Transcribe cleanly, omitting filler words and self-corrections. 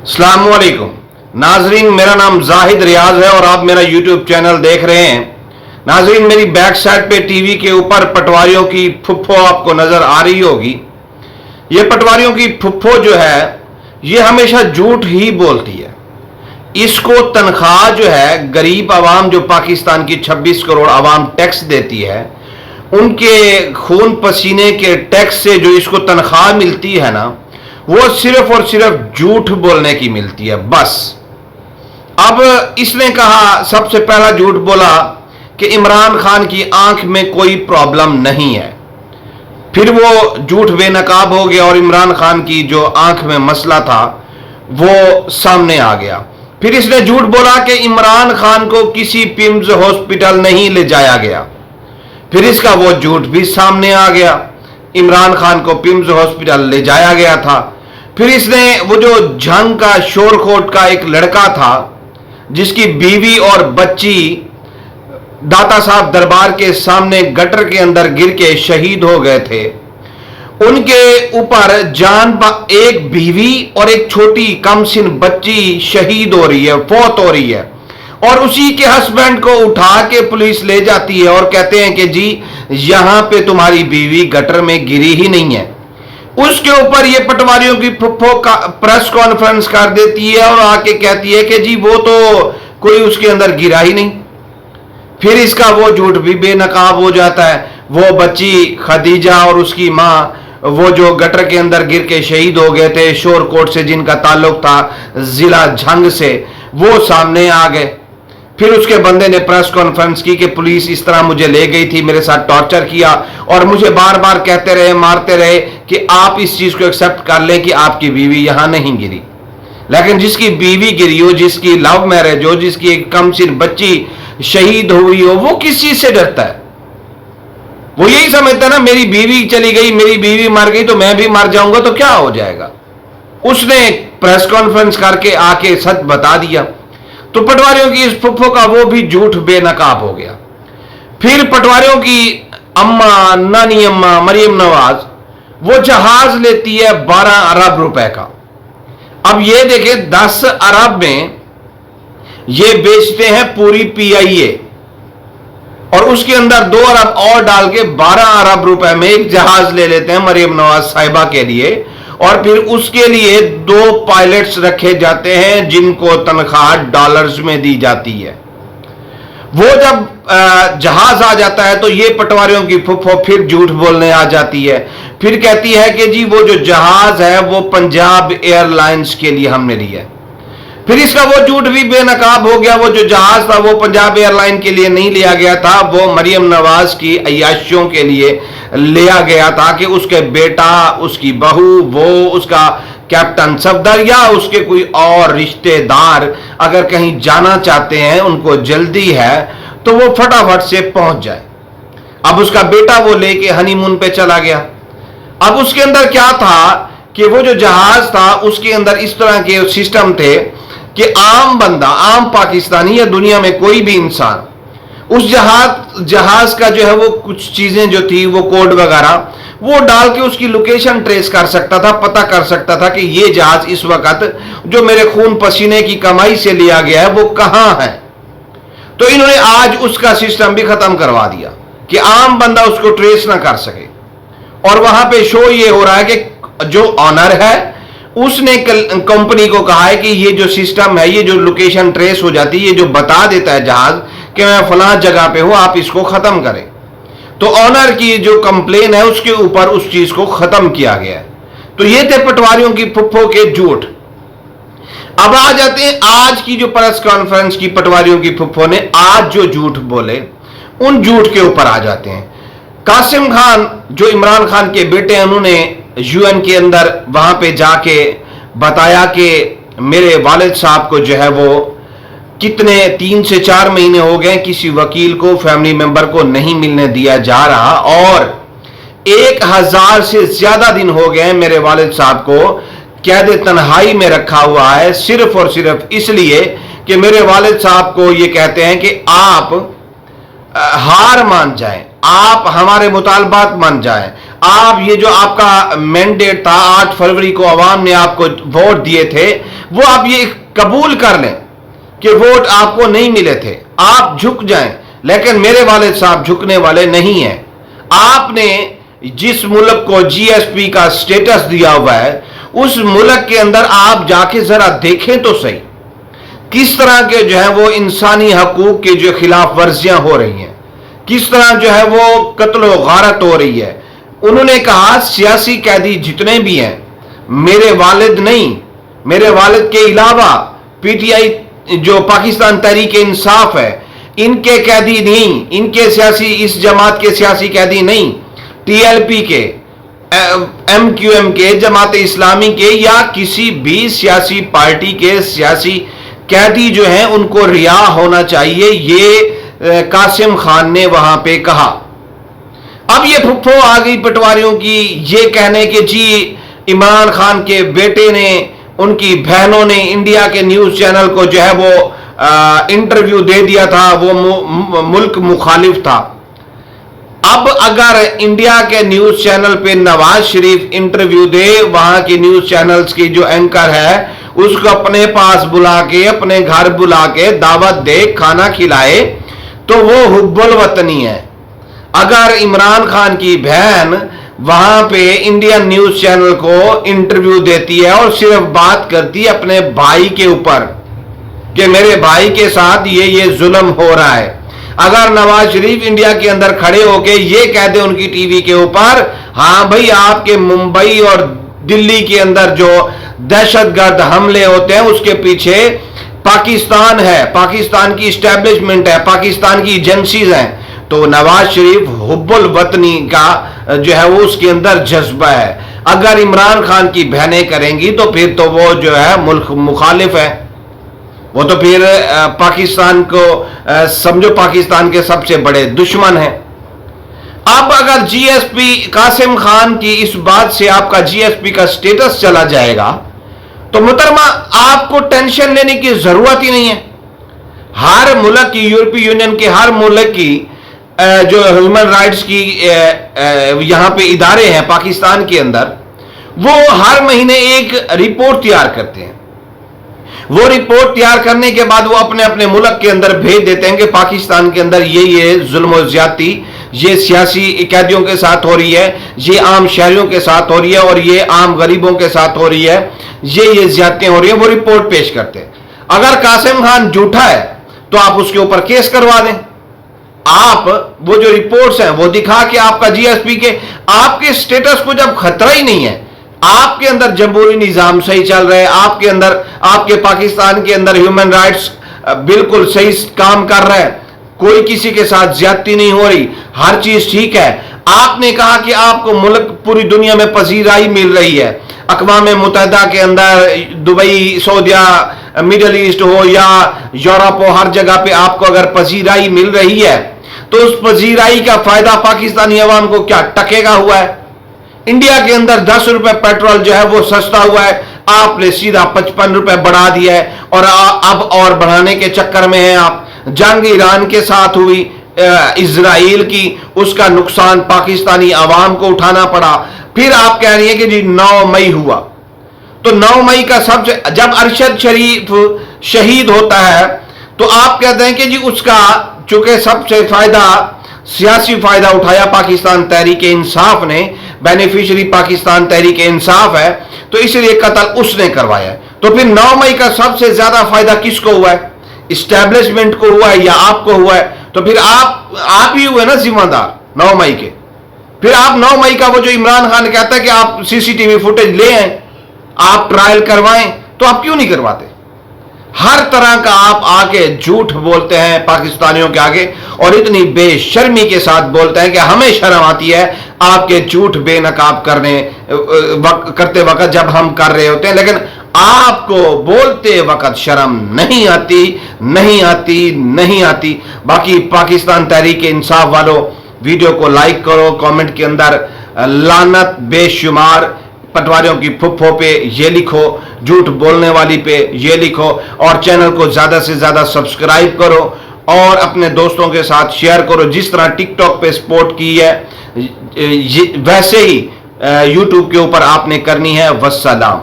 अस्सलामुअलैकुम नाजरीन, मेरा नाम जाहिद रियाज है और आप मेरा यूट्यूब चैनल देख रहे हैं। नाजरीन, मेरी बैक साइड पे टीवी के ऊपर पटवारियों की फुफ्फो आपको नजर आ रही होगी। ये पटवारियों की फुफ्फो जो है ये हमेशा झूठ ही बोलती है। इसको तनख्वाह जो है गरीब आवाम, जो पाकिस्तान की 26 करोड़ आवाम टैक्स देती है, उनके खून पसीने के टैक्स से जो इसको तनख्वाह मिलती है ना, वो सिर्फ और सिर्फ झूठ बोलने की मिलती है बस। अब इसने कहा, सबसे पहला झूठ बोला कि इमरान खान की आंख में कोई प्रॉब्लम नहीं है। फिर वो झूठ बेनकाब हो गया और इमरान खान की जो आंख में मसला था वो सामने आ गया। फिर इसने झूठ बोला कि इमरान खान को किसी पिम्स हॉस्पिटल नहीं ले जाया गया। फिर इसका वो झूठ भी सामने आ गया, इमरान खान को पिम्स हॉस्पिटल ले जाया गया था। फिर इसने वो जो झंग का शोरकोट का एक लड़का था जिसकी बीवी और बच्ची दाता साहब दरबार के सामने गटर के अंदर गिर के शहीद हो गए थे, उनके ऊपर एक बीवी और एक छोटी कमसिन बच्ची शहीद हो रही है, फौत हो रही है, और उसी के हस्बैंड को उठा के पुलिस ले जाती है और कहते हैं कि जी यहां पे तुम्हारी बीवी गटर में गिरी ही नहीं है। उसके ऊपर ये पटवारियों की फुफ्फो का प्रेस कॉन्फ्रेंस कर देती है और आके कहती है कि जी वो तो कोई उसके अंदर गिरा ही नहीं। फिर इसका वो झूठ भी बेनकाब हो जाता है। वो बच्ची खदीजा और उसकी माँ, वो जो गटर के अंदर गिर के शहीद हो गए थे शोरकोट से, जिनका ताल्लुक था जिला झंग से, वो सामने आ गए। फिर उसके बंदे ने प्रेस कॉन्फ्रेंस की कि पुलिस इस तरह मुझे ले गई थी, मेरे साथ टॉर्चर किया और मुझे बार बार कहते रहे, मारते रहे कि आप इस चीज को एक्सेप्ट कर लें कि आपकी बीवी यहां नहीं गिरी। लेकिन जिसकी बीवी गिरी हो, जिसकी लव मैरिज हो, जिसकी एक कमसिन बच्ची शहीद हुई हो, वो किस चीज से डरता है? वो यही समझता है ना, मेरी बीवी चली गई, मेरी बीवी मर गई तो मैं भी मर जाऊंगा तो क्या हो जाएगा। उसने प्रेस कॉन्फ्रेंस करके आके सच बता दिया। तो पटवारियों की इस फुफ्फो का वो भी झूठ बेनकाब हो गया। फिर पटवारियों की अम्मा, नानी अम्मा मरियम नवाज, वो जहाज लेती है 12 अरब रुपए का। अब ये देखें, 10 अरब में ये बेचते हैं पूरी PIA और उसके अंदर 2 अरब और डाल के 12 अरब रुपए में एक जहाज ले लेते हैं मरियम नवाज साहिबा के लिए। और फिर उसके लिए 2 पायलट्स रखे जाते हैं जिनको तनख्वाह डॉलर्स में दी जाती है। वो जब जहाज आ जाता है तो ये पटवारियों की फुफ्फो फिर झूठ बोलने आ जाती है। फिर कहती है कि जी वो जो जहाज है वो पंजाब एयरलाइंस के लिए हमने लिया है। फिर इसका वो झूठ भी बेनकाब हो गया। वो जो जहाज था वो पंजाब एयरलाइन के लिए नहीं लिया गया था, वो मरियम नवाज की अय्याशियों के लिए लिया गया था कि उसके बेटा, उसकी बहू, वो उसका कैप्टन सफदर या उसके कोई और रिश्तेदार अगर कहीं जाना चाहते हैं, उनको जल्दी है, तो वो फटाफट से पहुंच जाए। अब उसका बेटा वो लेके हनीमून पे चला गया। अब उसके अंदर क्या था कि वो जो जहाज था उसके अंदर इस तरह के सिस्टम थे कि आम बंदा, आम पाकिस्तानी या दुनिया में कोई भी इंसान उस जहाज का जो है वो कुछ चीजें जो थी, वो कोड वगैरह वो डाल के उसकी लोकेशन ट्रेस कर सकता था, पता कर सकता था कि ये जहाज इस वक्त जो मेरे खून पसीने की कमाई से लिया गया है वो कहां है। तो इन्होंने आज उसका सिस्टम भी खत्म करवा दिया कि आम बंदा उसको ट्रेस ना कर सके। और वहां पे शो ये हो रहा है कि जो ऑनर है उसने कंपनी को कहा है कि ये जो सिस्टम है, ये जो लोकेशन ट्रेस हो जाती है, ये जो बता देता है जहाज कि मैं फलां जगह पे हूं, आप इसको खत्म करें। तो ऑनर की जो कंप्लेन है उसके ऊपर उस चीज को खत्म किया गया है। तो ये थे पटवारियों की फुफ्फो के झूठ। अब आ जाते हैं आज की जो प्रेस कॉन्फ्रेंस की पटवारियों की फुफ्फो ने आज जो झूठ बोले, उन झूठ के ऊपर आ जाते हैं। कासिम खान जो इमरान खान के बेटे हैं, उन्होंने UN के अंदर वहां पे जाके बताया कि मेरे वालिद साहब को जो है वो कितने 3 से 4 महीने हो गए किसी वकील को, फैमिली मेंबर को नहीं मिलने दिया जा रहा और 1000 से ज्यादा दिन हो गए मेरे वालिद साहब को कैद तन्हाई में रखा हुआ है, सिर्फ और सिर्फ इसलिए कि मेरे वालिद साहब को ये कहते हैं कि आप हार मान जाएं, आप हमारे मुतालबात मान जाएं, आप ये जो आपका मैंडेट था 8 फरवरी को अवाम ने आपको वोट दिए थे, वो आप ये कबूल कर लें कि वोट आपको नहीं मिले थे, आप झुक जाएं। लेकिन मेरे वालिद साहब झुकने वाले नहीं हैं। आपने जिस मुल्क को जीएसपी का स्टेटस दिया हुआ है, उस मुल्क के अंदर आप जाके जरा देखें तो सही किस तरह के जो है वो इंसानी हकूक के जो खिलाफ वर्जियां हो रही हैं, किस तरह जो है वो कत्ल व गारत हो रही है। उन्होंने कहा सियासी कैदी जितने भी हैं, मेरे वालिद नहीं, मेरे वालिद के अलावा पीटीआई जो पाकिस्तान तहरीक इंसाफ है, इनके कैदी नहीं, इनके सियासी, इस जमात के सियासी कैदी नहीं, टीएलपी के, एमक्यूएम के, जमात इस्लामी के या किसी भी सियासी पार्टी के सियासी कैदी जो हैं उनको रिहा होना चाहिए, ये कासिम खान ने वहां पे कहा। अब ये फुफ्फो आ गई पटवारियों की, ये कहने के जी इमरान खान के बेटे ने, उनकी बहनों ने इंडिया के न्यूज चैनल को जो है वो इंटरव्यू दे दिया था, वो मुल्क मुखालिफ था। अब अगर इंडिया के न्यूज चैनल पे नवाज शरीफ इंटरव्यू दे, वहां के न्यूज चैनल्स की जो एंकर है उसको अपने पास बुला के, अपने घर बुला के दावत दे, खाना खिलाए, तो वो हुब्बुल वतनी है। अगर इमरान खान की बहन वहां पे इंडियन न्यूज चैनल को इंटरव्यू देती है और सिर्फ बात करती है अपने भाई के ऊपर कि मेरे भाई के साथ ये जुल्म हो रहा है, अगर नवाज शरीफ इंडिया के अंदर खड़े होके ये कह दे उनकी टीवी के ऊपर, हाँ भाई आपके मुंबई और दिल्ली के अंदर जो दहशतगर्द हमले होते हैं उसके पीछे पाकिस्तान है, पाकिस्तान की इस्टेब्लिशमेंट है, पाकिस्तान की एजेंसीज हैं, तो नवाज शरीफ हुब्बुल वतनी का जो है वो उसके अंदर जज्बा है। अगर इमरान खान की बहनें करेंगी तो फिर तो वो जो है मुल्क मुखालिफ है, वो तो फिर पाकिस्तान को समझो पाकिस्तान के सबसे बड़े दुश्मन हैं। अब अगर जीएसपी कासिम खान की इस बात से आपका जीएसपी का स्टेटस चला जाएगा तो मुहतरमा आपको टेंशन लेने की जरूरत ही नहीं है। हर मुल्क की, यूरोपीय यूनियन के हर मुल्क की जो ह्यूमन राइट्स की यहां पे इदारे हैं पाकिस्तान के अंदर, वो हर महीने एक रिपोर्ट तैयार करते हैं। वो रिपोर्ट तैयार करने के बाद वो अपने अपने मुल्क के अंदर भेज देते हैं कि पाकिस्तान के अंदर ये जुल्म और ज्यादती ये सियासी कैदियों के साथ हो रही है, ये आम शहरियों के साथ हो रही है और ये आम गरीबों के साथ हो रही है, ये ज्यादतियां हो रही है। वो रिपोर्ट पेश करते हैं। अगर कासिम खान झूठा है तो आप उसके ऊपर केस करवा दें। आप वो जो रिपोर्ट्स हैं वो दिखा के आपका जीएसपी के आपके स्टेटस को जब खतरा ही नहीं है, आपके अंदर जमहूरी निजाम सही चल रहा है, आपके अंदर, आपके पाकिस्तान के अंदर ह्यूमन राइट्स बिल्कुल सही काम कर रहा है, कोई किसी के साथ ज्यादती नहीं हो रही, हर चीज ठीक है। आपने कहा कि आपको मुल्क पूरी दुनिया में पजीराई मिल रही है, अक़वाम मुत्तहिदा के अंदर, दुबई, सऊदिया, मिडल ईस्ट हो या यूरोप हो, हर जगह पे आपको अगर पजीराई मिल रही है तो उस पजीराई का फायदा पाकिस्तानी अवाम को क्या टकेगा हुआ है? इंडिया के अंदर 10 रुपए पेट्रोल जो है वो सस्ता हुआ है, आपने सीधा 55 रुपए बढ़ा दिया है और अब और बढ़ाने के चक्कर में हैं आप। जंग ईरान के साथ हुई इजराइल की, उसका नुकसान पाकिस्तानी अवाम को उठाना पड़ा। फिर आप कह रही हैं कि जी 9 मई हुआ, तो 9 मई का सबसे, जब अरशद शरीफ शहीद होता है तो आप कहते हैं कि जी उसका चूंकि सबसे फायदा, सियासी फायदा उठाया पाकिस्तान तहरीक इंसाफ ने, बेनिफिशियरी पाकिस्तान तहरीक इंसाफ है, तो इसलिए कत्ल उसने करवाया। तो फिर 9 मई का सबसे ज्यादा फायदा किसको हुआ है? इस्टेब्लिशमेंट को हुआ है या आपको हुआ है? तो फिर आप ही हुए ना जिम्मेदार 9 मई के। फिर आप 9 मई का वो जो इमरान खान कहता है कि आप सीसीटीवी फुटेज ले आए, आप ट्रायल करवाएं, तो आप क्यों नहीं करवाते? हर तरह का आप आके झूठ बोलते हैं पाकिस्तानियों के आगे और इतनी बेशर्मी के साथ बोलते हैं कि हमें शर्म आती है आपके झूठ बेनकाब करते वक्त जब हम कर रहे होते हैं, लेकिन आपको बोलते वक्त शर्म नहीं आती, नहीं आती, नहीं आती। बाकी पाकिस्तान तहरीक इंसाफ वालों, वीडियो को लाइक करो, कमेंट के अंदर लानत बेशुमार पटवारियों की फुफ्फो पे ये लिखो, झूठ बोलने वाली पे ये लिखो और चैनल को ज्यादा से ज्यादा सब्सक्राइब करो اور اپنے دوستوں کے ساتھ شیئر کرو. جس طرح ٹک ٹاک پہ سپورٹ کی ہے ویسے ہی یوٹیوب کے اوپر آپ نے کرنی ہے. والسلام.